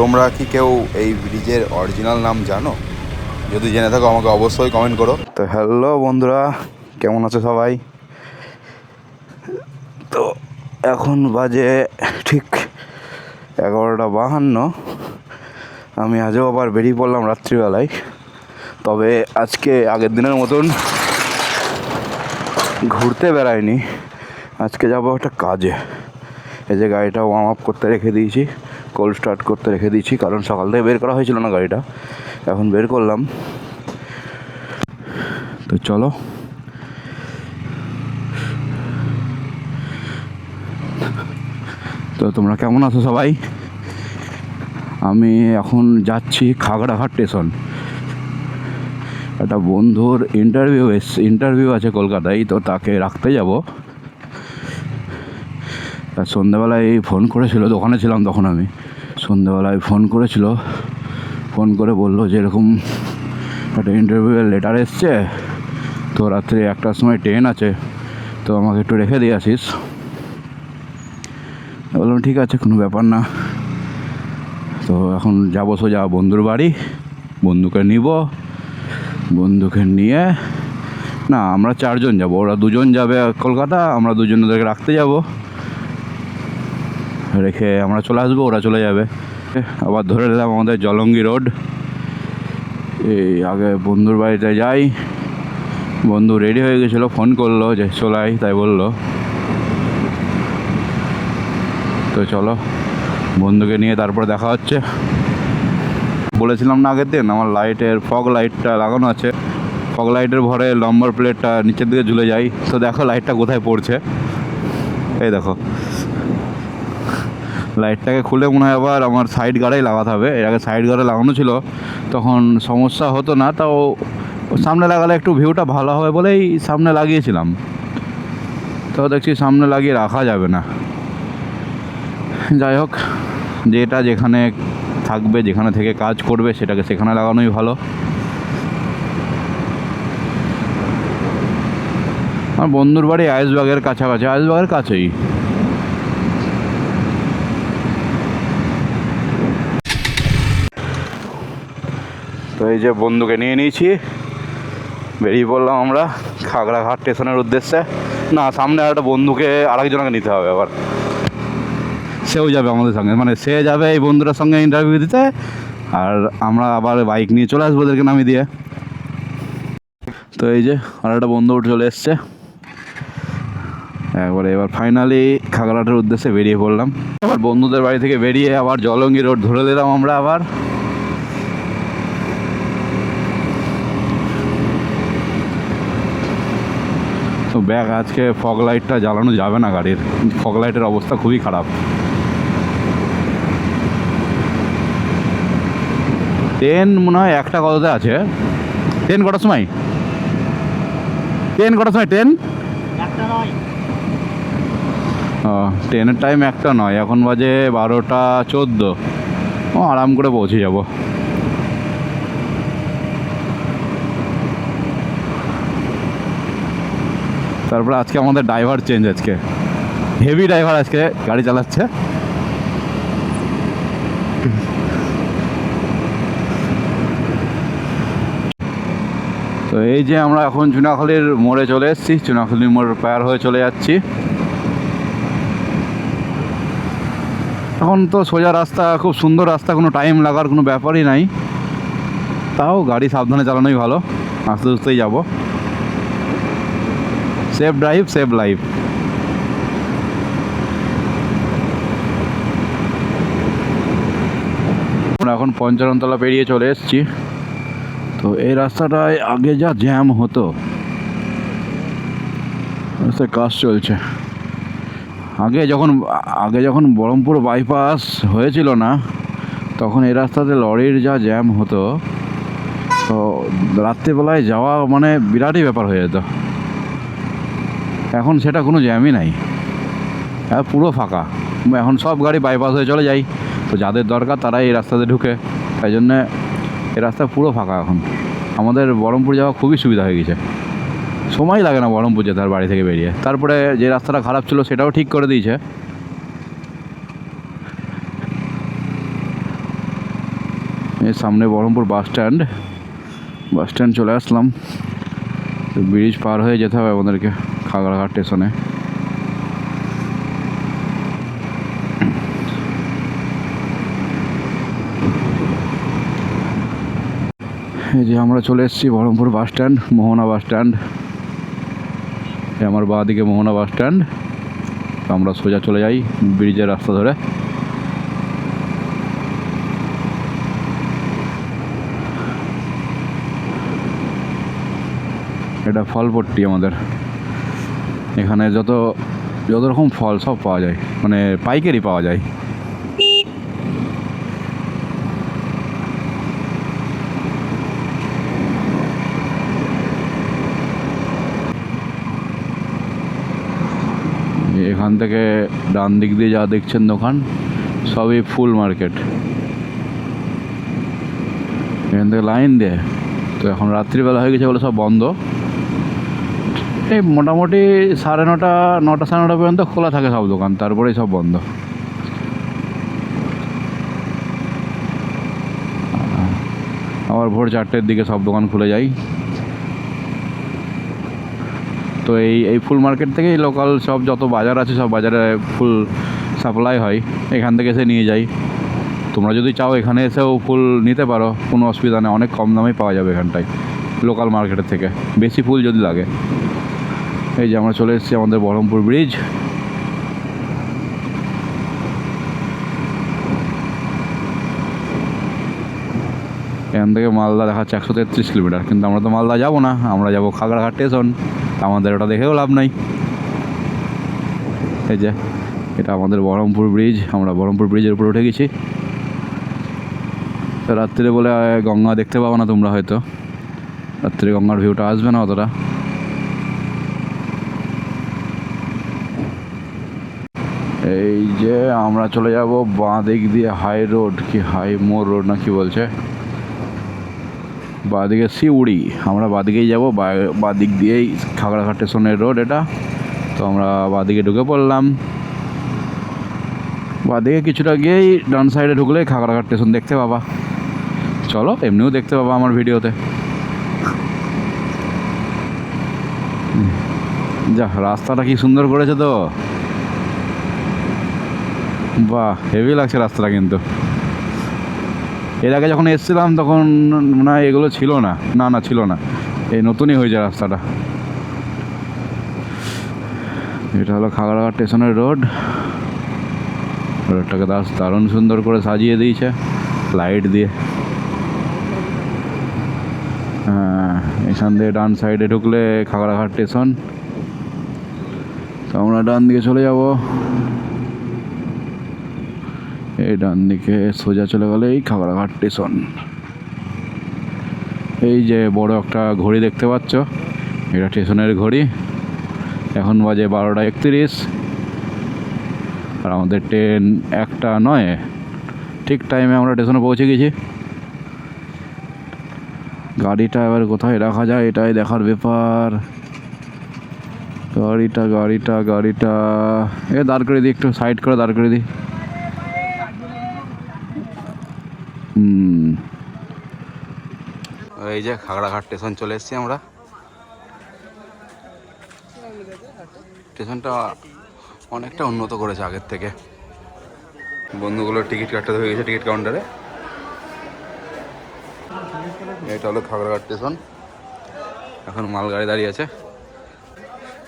তোমরা কি কেউ এই ব্রিজের অরিজিনাল নাম জানো? যদি জেনে থাকো আমাকে অবশ্যই কমেন্ট করো। তো হ্যালো বন্ধুরা, কেমন আছো সবাই? তো এখন বাজে ঠিক 11:52। আমি আজও আবার বেরিয়ে পড়লাম রাত্রিবেলায়। তবে আজকে আগের দিনের মতন ঘুরতে বেড়াইনি, আজকে যাবো একটা কাজে। এই যে গাড়িটা ওয়ার্ম আপ করতে রেখে দিয়েছি, কোল্ড স্টার্ট করতে রেখে দিয়েছি, কারণ সকাল থেকে বের করা হয়েছিল না গাড়িটা, এখন বের করলাম। তো চলো, তো তোমরা কেমন আছো সবাই? আমি এখন যাচ্ছি খাগড়াঘাট স্টেশন। একটা বন্ধুর ইন্টারভিউ আছে কলকাতায়, তো তাকে রাখতে যাব। আর সন্ধ্যেবেলায় ফোন করেছিল, দোকানে ছিলাম তখন আমি। সন্ধ্যেবেলায় ফোন করেছিল, ফোন করে বললো যে এরকম একটা ইন্টারভিউয়ের লেটার এসছে, তো রাত্রে 1টার সময় ট্রেন আছে, তো আমাকে একটু রেখে দিয়ে আসিস। বললাম ঠিক আছে, কোনো ব্যাপার না। তো এখন যাবো সোজা বন্ধুর বাড়ি, বন্ধুকে নিব। বন্ধুকে নিয়ে না, আমরা 4জন যাব, ওরা 2জন যাবে কলকাতা, আমরা 2জন ওদেরকে রাখতে যাব, রেখে আমরা চলে আসবো, ওরা চলে যাবে। আবার ধরে নিলাম আমাদের জলঙ্গি রোড। এই আগে বন্ধুর বাড়িতে যাই। বন্ধু রেডি হয়ে গেছিলো, ফোন করলো যে চলাই, তাই বললো। তো চলো, বন্ধুকে নিয়ে তারপর দেখা হচ্ছে। বলেছিলাম না আগের দিন, আমার ফগ লাইটটা লাগানো আছে। ফগ লাইটের ভরে নম্বর প্লেটটা নিচের দিকে ঝুলে যায়। তো দেখো লাইটটা কোথায় পড়ছে, এই দেখো। লাইটটাকে খুলে মনে হয় আবার আমার সাইড গার্ডেই লাগাতে হবে। এর আগে সাইড গার্ডে লাগানো ছিল, তখন সমস্যা হতো না। তাও সামনে লাগালে একটু ভিউটা ভালো হবে বলেই সামনে লাগিয়েছিলাম। তো দেখছি সামনে লাগিয়ে রাখা যাবে না। যাই হোক, যেটা যেখানে থাকবে, যেখানে থেকে কাজ করবে, সেটাকে সেখানে লাগানোই ভালো। আমার বন্ধুর বাড়ি আইসবাগের কাছাকাছি, আইসবাগের কাছেই। তো এই যে বন্ধুকে নিয়ে নিয়েছি, বেরিয়ে পড়লাম আমরা খাগড়াঘাট স্টেশনের উদ্দেশ্যে। না, সামনে একটা বন্ধুকে আরেকজনকে নিতে হবে আবার, সেও যাবে আমাদের সঙ্গে। মানে সে যাবে এই বন্ধুটার সঙ্গে ইন্টারভিউ দিতে, আর আমরা আবার বাইক নিয়ে চলে আসবো ওদেরকে নামিয়ে দিয়ে। তো এই যে আর একটা বন্ধু চলে এসছে একবারে। এবার ফাইনালি খাগড়াঘাটের উদ্দেশ্যে বেরিয়ে পড়লাম। আবার বন্ধুদের বাড়ি থেকে বেরিয়ে আবার জলঙ্গি রোড ধরে নিলাম আমরা আবার। তো ব্যাগ আজকে ফগ লাইটটা জ্বালানো যাবে না গাড়ির, ফগ লাইটের অবস্থা খুবই খারাপ। ট্রেন মনে হয় একটা কততে আছে। ট্রেন কটার সময়? ট্রেন ও, ট্রেনের টাইম 1টা নয়, এখন বাজে 12:14। ও, আরাম করে পৌঁছে যাব। তারপরে আজকে আমাদের ড্রাইভার চেঞ্জ, আজকে হেভি ড্রাইভার আজকে গাড়ি চালাচ্ছে। তো এই যে আমরা এখন চুনাখালীর মোড়ে চলে এসেছি, চুনাখালীর মোড় পার হয়ে চলে যাচ্ছি। এখন তো সোজা রাস্তা, খুব সুন্দর রাস্তা, কোনো টাইম লাগার কোনো ব্যাপারই নাই। তাও গাড়ি সাবধানে চালানোই ভালো, আস্তে আস্তেই যাব। Safe drive save life. আমরা এখন পঞ্চাননতলা পেরিয়ে চলে এসেছি। তো এই রাস্তাটায় আগে যা জ্যাম হতো, রাস্তায় কাজ চলছে। আগে যখন বহরমপুর বাইপাস হয়েছিল না, তখন এই রাস্তাতে লরির যা জ্যাম হতো, তো রাত্রিবেলায় যাওয়া মানে বিরাটই ব্যাপার হয়ে যেত। এখন সেটা কোনো জ্যামই নাই, পুরো ফাঁকা। এখন সব গাড়ি বাইপাস হয়ে চলে যায়, তো যাদের দরকার তারাই এই রাস্তাতে ঢুকে। তাই জন্যে এই রাস্তা পুরো ফাঁকা এখন। আমাদের বহরমপুর যাওয়া খুবই সুবিধা হয়ে গেছে, সময় লাগে না বহরমপুর যেতে আর বাড়ি থেকে বেরিয়ে। তারপরে যে রাস্তাটা খারাপ ছিল সেটাও ঠিক করে দিয়েছে। এই সামনে বহরমপুর বাস স্ট্যান্ড চলে আসলাম। ব্রিজ পার হয়ে যেতে হবে আমাদেরকে খাগড়াঘাট স্টেশনে। এই যে আমরা চলে এসেছি বহরমপুর বাস স্ট্যান্ড, মোহনা বাস স্ট্যান্ড। আমার বাঁ দিকে মোহনা বাস স্ট্যান্ড। আমরা সোজা চলে যাই ব্রিজের রাস্তা ধরে। এটা ফলপট্টি আমাদের। এখানে যত রকম ফল সব পাওয়া যায়, মানে পাইকারি পাওয়া যায়। এখান থেকে ডান দিক দিয়ে যা দেখছেন দোকান, সবই ফুল মার্কেট। এখান থেকে লাইন দেয়। তো এখন রাত্রিবেলা হয়ে গেছে বলে সব বন্ধ। এই মোটামুটি 9:30 সাড়ে 9 পর্যন্ত খোলা থাকে সব দোকান, তারপরেই সব বন্ধ। আবার ভোর 4টের দিকে সব দোকান খুলে যায়। তো এই ফুল মার্কেট থেকেই লোকাল সব যত বাজার আছে সব বাজারে ফুল সাপ্লাই হয়, এখান থেকে এসে নিয়ে যাই। তোমরা যদি চাও এখানে এসেও ফুল নিতে পারো, কোনো অসুবিধা নেই, অনেক কম দামেই পাওয়া যাবে এখানটায় লোকাল মার্কেটের থেকে, বেশি ফুল যদি লাগে। এই যে আমরা চলে এসেছি আমাদের বহরমপুর ব্রিজ। এখান থেকে মালদা দেখাচ্ছে 133 কিলোমিটার, কিন্তু আমরা তো মালদা যাবো না, আমরা যাবো খাগড়াঘাট স্টেশন। আমাদের ওটা দেখেও লাভ নাই। এই যে এটা আমাদের বহরমপুর ব্রিজ, আমরা বহরমপুর ব্রিজের উপরে উঠে গেছি। তো রাত্রে বলে গঙ্গা দেখতে পাবো না তোমরা, হয়তো রাত্রে গঙ্গার ভিউটা আসবে না অতটা। এই যে আমরা চলে যাব বাঁ দিক দিয়ে হাই রোড, কি হাই মোড় রোড না কি বলছে, বাঁদিকে শিউড়ি। আমরা বাঁদিকেই যাবো, বাঁদিক দিয়েই খাগড়াঘাট স্টেশনের রোড এটা। তো আমরা বাঁদিকে ঢুকে পড়লাম। বাঁদিকে কিছুটা গিয়েই ডান সাইডে ঢুকলে খাগড়াঘাট স্টেশন দেখতে পাবা। চলো, এমনিও দেখতে পাবা আমার ভিডিওতে। যা রাস্তাটা কি সুন্দর করেছে তো, বাহ হেভি লাগছে রাস্তাটা। কিন্তু এর আগে যখন এসেছিলাম তখন মনে হয় এগুলো ছিল না, ছিল না, এই নতুনই হয়েছে রাস্তাটা। এটা হলো খাগড়াঘাট স্টেশনের রোড। রোডটাকে দারুণ সুন্দর করে সাজিয়ে দিয়েছে লাইট দিয়ে। হ্যাঁ, এখান দিয়ে ডান সাইডে ঢুকলে খাগড়াঘাট স্টেশন। তো আমরা ডান দিকে চলে যাব। এই ডান দিকে সোজা চলে গেলে এই খাগড়াঘাট স্টেশন। এই যে বড় একটা ঘড়ি দেখতে পাচ্ছ, এটা স্টেশনের ঘড়ি। এখন বাজে 12:31, আর আমাদের ট্রেন 1:09। ঠিক টাইমে আমরা স্টেশনে পৌঁছে গেছি। গাড়িটা এবার কোথায় রাখা যায় এটাই দেখার ব্যাপার। গাড়িটা দাঁড় করে দিই, একটু সাইড করে দাঁড় করে দিই। এই যে খাগড়াঘাট স্টেশন চলে এসেছি আমরা। স্টেশনটা অনেকটা উন্নত করেছে আগের থেকে। বন্ধুগুলোর টিকিট কাটতে হয়ে গেছে টিকিট কাউন্টারে। এটা হলো খাগড়াঘাট স্টেশন। এখন মালগাড়ি দাঁড়িয়ে আছে।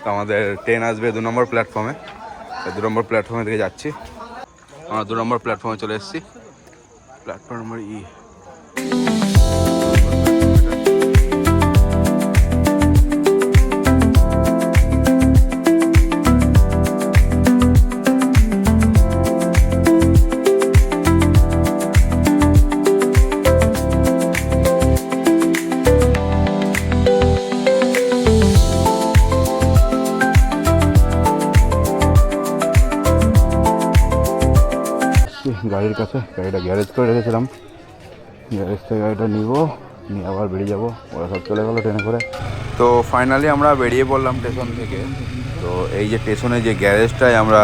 তো আমাদের ট্রেন আসবে 2 নম্বর প্ল্যাটফর্মে। 2 নম্বর প্ল্যাটফর্মে দিকে যাচ্ছি। আমরা 2 নম্বর প্ল্যাটফর্মে চলে এসেছি, প্ল্যাটফর্ম নম্বর ই। গাড়ির কাছে গাড়িটা গ্যারেজ করে রেখেছিলাম, গ্যারেজ থেকে গাড়িটা নিয়ে আবার বেরিয়ে যাবো। ওরা সব চলে গেলো ট্রেনে করে। তো ফাইনালি আমরা বেরিয়ে পড়লাম স্টেশন থেকে। তো এই যে স্টেশনে যে গ্যারেজটায় আমরা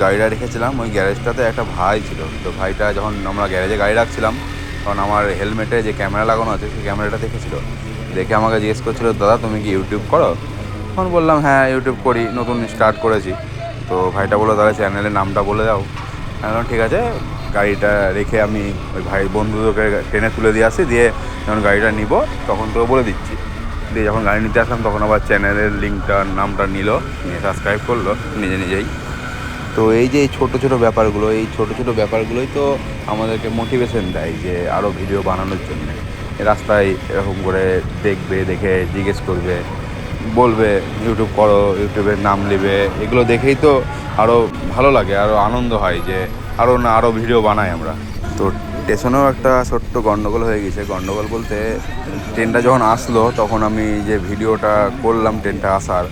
গাড়িটা রেখেছিলাম, ওই গ্যারেজটাতে একটা ভাই ছিল। তো ভাইটা যখন আমরা গ্যারেজে গাড়ি রাখছিলাম, কারণ আমার হেলমেটে যে ক্যামেরা লাগানো আছে সেই ক্যামেরাটা দেখেছিল, দেখে আমাকে জিজ্ঞেস করছিল, দাদা তুমি কি ইউটিউব করো? তখন বললাম হ্যাঁ ইউটিউব করি, নতুন স্টার্ট করেছি। তো ভাইটা বললো তাহলে চ্যানেলের নামটা বলে দাও। আমি বললাম ঠিক আছে। গাড়িটা রেখে আমি ওই ভাই বন্ধুদেরকে ট্রেনে তুলে দিয়ে আসি, দিয়ে যখন গাড়িটা নিব তখন তো বলে দিচ্ছি। দিয়ে যখন গাড়ি নিতে আসলাম তখন আবার চ্যানেলের লিঙ্কটার নামটা নিল, নিয়ে সাবস্ক্রাইব করলো নিজে নিজেই। তো এই যে এই ছোটো ছোটো ব্যাপারগুলো, এই ছোটো ছোটো ব্যাপারগুলোই তো আমাদেরকে মোটিভেশন দেয় যে আরও ভিডিও বানানোর জন্যে। রাস্তায় এরকম করে দেখবে, দেখে জিজ্ঞেস করবে, বলবে ইউটিউব করো, ইউটিউবের নাম নেবে, এগুলো দেখেই তো আরও ভালো লাগে, আরও আনন্দ হয় যে আরও ভিডিও বানাই আমরা। তো স্টেশনেও একটা ছোট্ট গন্ডগোল হয়ে গেছে। গন্ডগোল বলতে ট্রেনটা যখন আসলো তখন আমি যে ভিডিওটা করলাম ট্রেনটা আসার,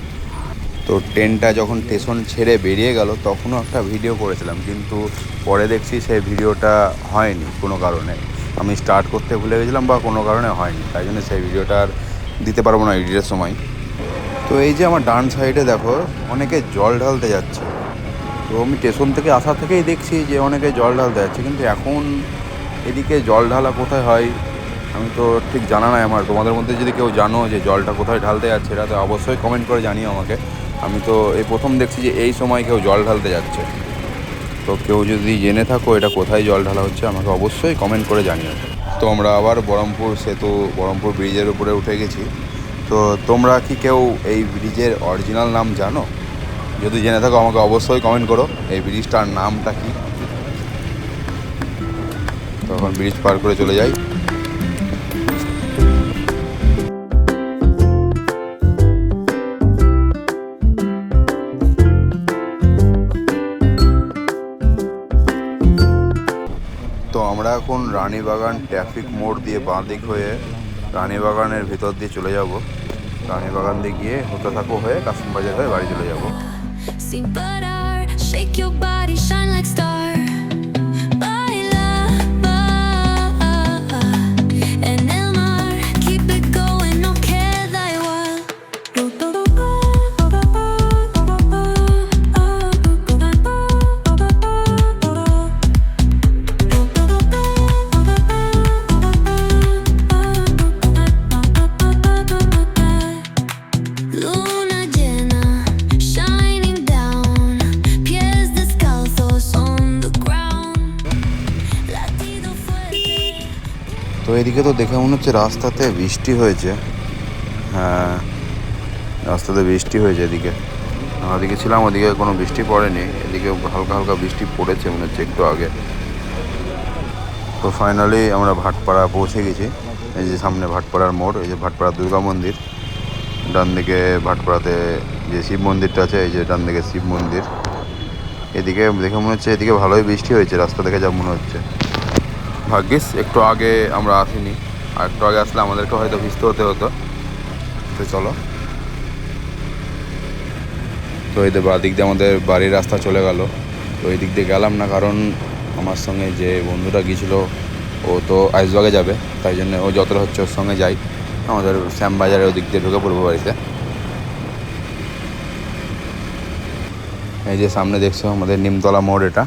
তো ট্রেনটা যখন স্টেশন ছেড়ে বেরিয়ে গেল তখনও একটা ভিডিও করেছিলাম, কিন্তু পরে দেখছি সেই ভিডিওটা হয়নি কোনো কারণে। আমি স্টার্ট করতে ভুলে গেছিলাম বা কোনো কারণে হয়নি, তাই জন্য সেই ভিডিওটা আর দিতে পারবো না এডিটের সময়। তো এই যে আমার ডান সাইডে দেখো অনেকে জল ঢালতে যাচ্ছে। তো আমি স্টেশন থেকে আসা থেকেই দেখছি যে অনেকে জল ঢালতে যাচ্ছে, কিন্তু এখন এদিকে জল ঢালা কোথায় হয় আমি তো ঠিক জানা নাই আমার। তোমাদের মধ্যে যদি কেউ জানো যে জলটা কোথায় ঢালতে যাচ্ছে, এটা তো অবশ্যই কমেন্ট করে জানিও আমাকে। আমি তো এই প্রথম দেখছি যে এই সময় কেউ জল ঢালতে যাচ্ছে। তো কেউ যদি জেনে থাকো এটা কোথায় জল ঢালা হচ্ছে আমাকে অবশ্যই কমেন্ট করে জানিও। তো আমরা আবার বহরমপুর সেতু, বহরমপুর ব্রিজের উপরে উঠে গেছি। তো তোমরা কি কেউ এই ব্রিজের অরিজিনাল নাম জানো? যদি জেনে থাকো আমাকে অবশ্যই কমেন্ট করো এই ব্রিজটার নামটা কি। তখন ব্রিজ পার করে চলে যাই। তো আমরা এখন রানীবাগান ট্রাফিক মোড় দিয়ে বাঁ দিক হয়ে রানীবাগানের ভিতর দিয়ে চলে যাব। রানীবাগান দিয়ে গিয়ে হতে থাকো হয়ে কাশিম বাজার হয়ে বাড়ি চলে যাব। তো এদিকে তো দেখে মনে হচ্ছে রাস্তাতে বৃষ্টি হয়েছে। হ্যাঁ, রাস্তাতে বৃষ্টি হয়েছে এদিকে। ওদিকে ছিলাম, ওদিকে কোনো বৃষ্টি পড়েনি, এদিকে হালকা হালকা বৃষ্টি পড়েছে মনে হচ্ছে একটু আগে। তো ফাইনালি আমরা ভাটপাড়া পৌঁছে গেছি। এই যে সামনে ভাটপাড়ার মোড়, এই যে ভাটপাড়া দুর্গা মন্দির, ডান দিকে ভাটপাড়াতে যে শিব মন্দিরটা আছে, এই যে ডান দিকে শিব মন্দির। এদিকে দেখে মনে হচ্ছে এদিকে ভালোই বৃষ্টি হয়েছে, রাস্তা দেখে যা মনে হচ্ছে। ভাগ্যিস একটু আগে আমরা আসিনি, আর একটু আগে আসলে আমাদেরকে হয়তো ভিজতে হতো। তো চলো। তো এই বাঁ দিক দিয়ে আমাদের বাড়ির রাস্তা চলে গেল। তো এই দিক দিয়ে গেলাম না, কারণ আমার সঙ্গে যে বন্ধুটা গিয়েছিলো ও তো আইসবাগে যাবে, তাই জন্য ও যতটা হচ্ছে ওর সঙ্গে যাই। আমাদের শ্যামবাজারের ওদিক দিয়ে ঢুকে পড়বো বাড়িতে। এই যে সামনে দেখছো আমাদের নিমতলা মোড়, এটা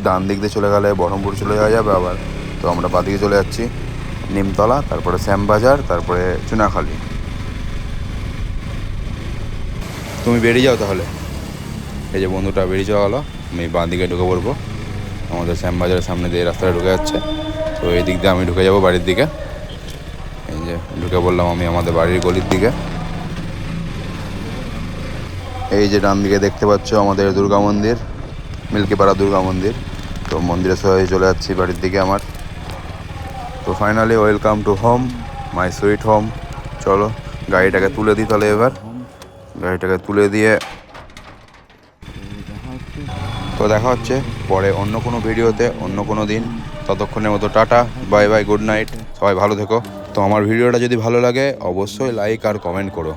ডান দিক দিয়ে চলে গেলে বহরমপুর চলে যাওয়া যাবে আবার। তো আমরা বাঁ দিকে চলে যাচ্ছি, নিমতলা, তারপরে শ্যামবাজার, তারপরে চুনাখালি। তুমি বেরিয়ে যাও তাহলে। এই যে বন্ধুটা বেরিয়ে যাওয়া হলো, আমি বাঁ দিকে ঢুকে পড়বো। আমাদের শ্যামবাজারের সামনে দিয়ে রাস্তাটা ঢুকে যাচ্ছে। তো এই দিক দিয়ে আমি ঢুকে যাবো বাড়ির দিকে। এই যে ঢুকে পড়লাম আমি আমাদের বাড়ির গলির দিকে। এই যে ডান দিকে দেখতে পাচ্ছ আমাদের দুর্গা মন্দির, মিল্কিপাড়া দুর্গা মন্দির। তো মন্দিরের সবাই চলে যাচ্ছি বাড়ির দিকে আমার। তো finally welcome to home, my sweet home. চলো গাড়িটাকে তুলে দিই তাহলে। এবার গাড়িটাকে তুলে দিয়ে তো দেখা হচ্ছে পরে অন্য কোনো ভিডিওতে, অন্য কোনো দিন। ততক্ষণের মতো tata, bye bye, good night, সবাই ভালো থেকো। তো আমার ভিডিওটা যদি ভালো লাগে অবশ্যই লাইক আর কমেন্ট করো।